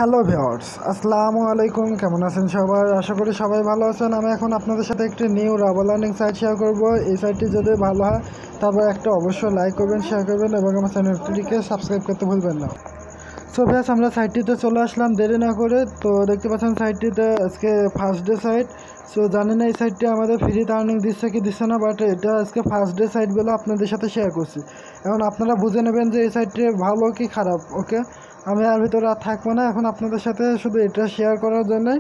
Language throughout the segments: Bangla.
হ্যালো ভিউয়ার্স, আসসালামু আলাইকুম। কেমন আছেন সবাই? আশা করি সবাই ভালো আছেন। আমি এখন আপনাদের সাথে একটি new rubber learning site share করব। এই সাইটটি যদি ভালো হয় তবে একটা অবশ্যই লাইক করবেন, শেয়ার করবেন এবং আমার চ্যানেলটিকে সাবস্ক্রাইব করতে ভুলবেন না। সো ভিউয়ার্স, আমরা সাইটটিতে চলে আসলাম দেরি না করে। তো দেখতে পাচ্ছেন সাইটটিতে আজকে ফার্স্ট ডে সাইট। সো জানি না এই সাইটটি আমাদের ফ্রিতে আর্নিং দিচ্ছে কি দিচ্ছে না, বাট এটা আজকে ফার্স্ট ডে সাইটগুলো আপনাদের সাথে শেয়ার করছি। এখন আপনারা বুঝে নেবেন যে এই সাইটটি ভালো কি খারাপ। ওকে, আমি আর ভিতরে আর থাকবো না, এখন আপনাদের সাথে শুধু এটা শেয়ার করার জন্যই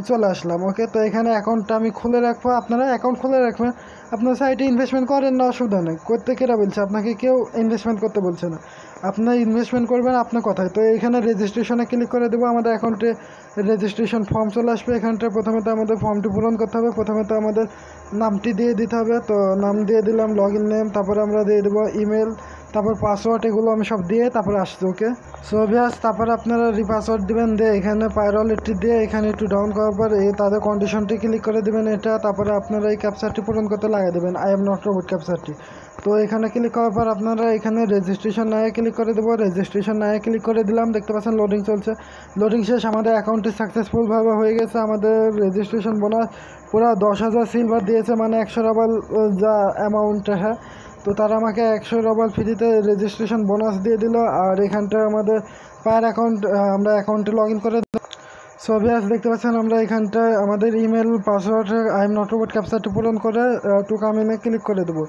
চলে আসলাম। ওকে, তো এখানে অ্যাকাউন্টটা আমি খুলে রাখবো। আপনারা অ্যাকাউন্ট খুলে রাখবেন। আপনার সাইটে ইনভেস্টমেন্ট করেন না, অসুবিধা নেই। করতে কেরা বলছে? আপনাকে কেউ ইনভেস্টমেন্ট করতে বলছে না। আপনার ইনভেস্টমেন্ট করবেন আপনার কথায়। তো এখানে রেজিস্ট্রেশনে ক্লিক করে দেবো। আমাদের অ্যাকাউন্টে রেজিস্ট্রেশন ফর্ম চলে আসবে। এখানটা প্রথমে তো আমাদের ফর্মটি পূরণ করতে হবে। প্রথমে তো আমাদের নামটি দিয়ে দিতে হবে। তো নাম দিয়ে দিলাম, লগ ইন নেম, তারপরে আমরা দিয়ে দেবো ইমেল, তারপর পাসওয়ার্ড, এগুলো আমি সব দিয়ে তারপরে আসছি। ওকে, সো ভিউয়ার্স, তারপরে আপনারা রিপাসওয়ার্ড দেবেন, দিয়ে এখানে পাইরোলিটি দিয়ে এখানে একটু ডাউন করার পর তাদের কন্ডিশনটি ক্লিক করে দেবেন এটা। তারপরে আপনারা এই ক্যাপচারটি পূরণ করতে লাগিয়ে দেবেন, আই এম নট রোবট ক্যাপচারটি। তো এখানে ক্লিক করার পর আপনারা এখানে রেজিস্ট্রেশন নায়ে ক্লিক করে দেবো। রেজিস্ট্রেশন নায়ে ক্লিক করে দিলাম। দেখতে পাচ্ছেন লোডিং চলছে। লোডিং শেষ, আমাদের অ্যাকাউন্টটি সাকসেসফুলভাবে হয়ে গেছে। আমাদের রেজিস্ট্রেশন বোনাস পুরো 10,000 সিলভার দিয়েছে, মানে 100 রাবাল যা অ্যামাউন্ট। হ্যাঁ, তো তারা আমাকে 100 রাবাল ফ্রিতে রেজিস্ট্রেশন বোনাস দিয়ে দিল। আর এখানটা আমাদের পার অ্যাকাউন্ট, আমরা অ্যাকাউন্টে লগ ইন করে। সো ভিউয়ার্স, দেখতে পাচ্ছেন আমরা এখানটায় আমাদের email password I am not robot ক্যাপচারটি পূরণ করে টু কামিনে ক্লিক করে দেবো।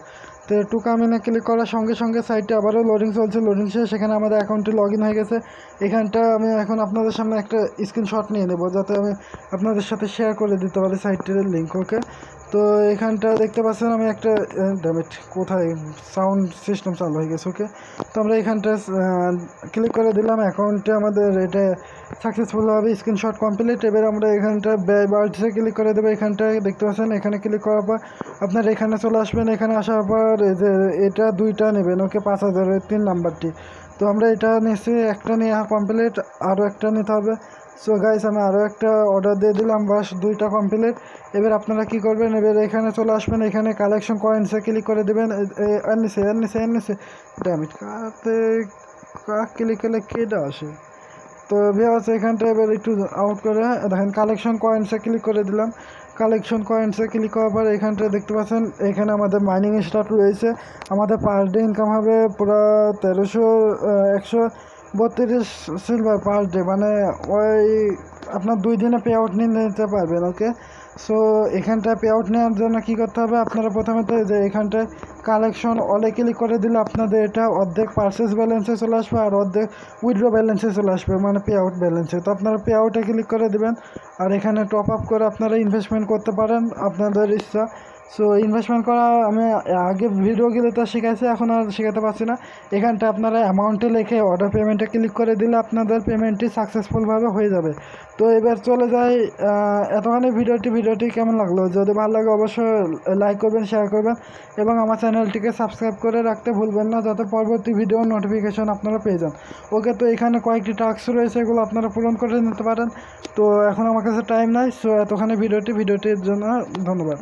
তো টু কামিনে ক্লিক করার সঙ্গে সঙ্গে সাইটে আবারও লোডিং চলছে। লোডিং শেষ, সেখানে আমাদের অ্যাকাউন্টটি লগ ইন হয়ে গেছে। এখানটা আমি এখন আপনাদের সামনে একটা স্ক্রিনশট নিয়ে নেব, যাতে আমি আপনাদের সাথে শেয়ার করে দিতে পারি সাইটটির লিঙ্ক। ওকে, তো এখানটা দেখতে পাচ্ছেন আমি একটা ড্যামেট, কোথায় সাউন্ড সিস্টেম চালু হয়ে গেছে। ওকে, তো আমরা এখানটা ক্লিক করে দিলাম। অ্যাকাউন্টে আমাদের এটা সাকসেসফুলভাবে স্ক্রিনশট কমপ্লিট। এবার আমরা এখানটা ব্যয় বাড়ছে ক্লিক করে দেবো। এখানটায় দেখতে পাচ্ছেন, এখানে ক্লিক করার পর আপনার এখানে চলে আসবেন। এখানে আসার পর যে এটা দুইটা নেবেন। ওকে, 5,000-এর 3 নাম্বারটি। তো আমরা এটা নিচ্ছি, একটা নেওয়া কমপ্লিট, আরও একটা নিতে হবে। সো গাইস, আমি আরও একটা অর্ডার দিয়ে দিলাম, বাস দুইটা কমপ্লিট। এবার আপনারা কি করবেন, এবার এখানে চলে আসবেন। এখানে কালেকশন কয়েন্সে ক্লিক করে দেবেন। এর নিচে ড্যামিট কাতে ক্লিক করলে কেটা আসে। তো ভিউয়ার্স, এখানটা এবার একটু আউট করে দেখেন, কালেকশন কয়েন্সে ক্লিক করে দিলাম। কালেকশন কয়েন্সে ক্লিক করার পর এখানটা দেখতে পাচ্ছেন এখানে আমাদের মাইনিং স্টার্ট রয়েছে। আমাদের পার ডে ইনকাম হবে পুরো 132 সিলভার পার ডে, মানে ওই আপনার 2 দিনে পে আউট নিতে পারবেন। ওকে, সো এখানটায় পে আউট নেওয়ার জন্য কী করতে হবে, আপনারা প্রথমে তো যে এখানটায় কালেকশন অলে ক্লিক করে দিলে আপনাদের এটা অর্ধেক পারচেস ব্যালেন্সে চলে আসবে আর অর্ধেক উইথড্র ব্যালেন্সে চলে আসবে, মানে পে আউট ব্যালেন্সে। তো আপনারা পে আউটে ক্লিক করে দেবেন আর এখানে টপ আপ করে আপনারা ইনভেস্টমেন্ট করতে পারেন আপনাদের ইচ্ছা। সো ইনভেস্টমেন্ট করা আমি আগে ভিডিওগুলোতে শিখাইছি, এখন আর শেখাতে পারছি না। এখানটা আপনারা অ্যামাউন্টে লিখে অর্ডার পেমেন্টে ক্লিক করে দিলে আপনাদের পেমেন্টটি সাকসেসফুলভাবে হয়ে যাবে। তো এবার চলে যাই এতখানি ভিডিওটি কেমন লাগলো? যদি ভালো লাগে অবশ্যই লাইক করবেন, শেয়ার করবেন এবং আমার চ্যানেলটিকে সাবস্ক্রাইব করে রাখতে ভুলবেন না, যাতে পরবর্তী ভিডিওর নোটিফিকেশন আপনারা পেয়ে যান। ওকে, তো এখানে কয়েকটি টাস্ক রয়েছে, এগুলো আপনারা পূরণ করে নিতে পারেন। তো এখন আমার কাছে টাইম নাই, সো এতখানি ভিডিওটির জন্য ধন্যবাদ।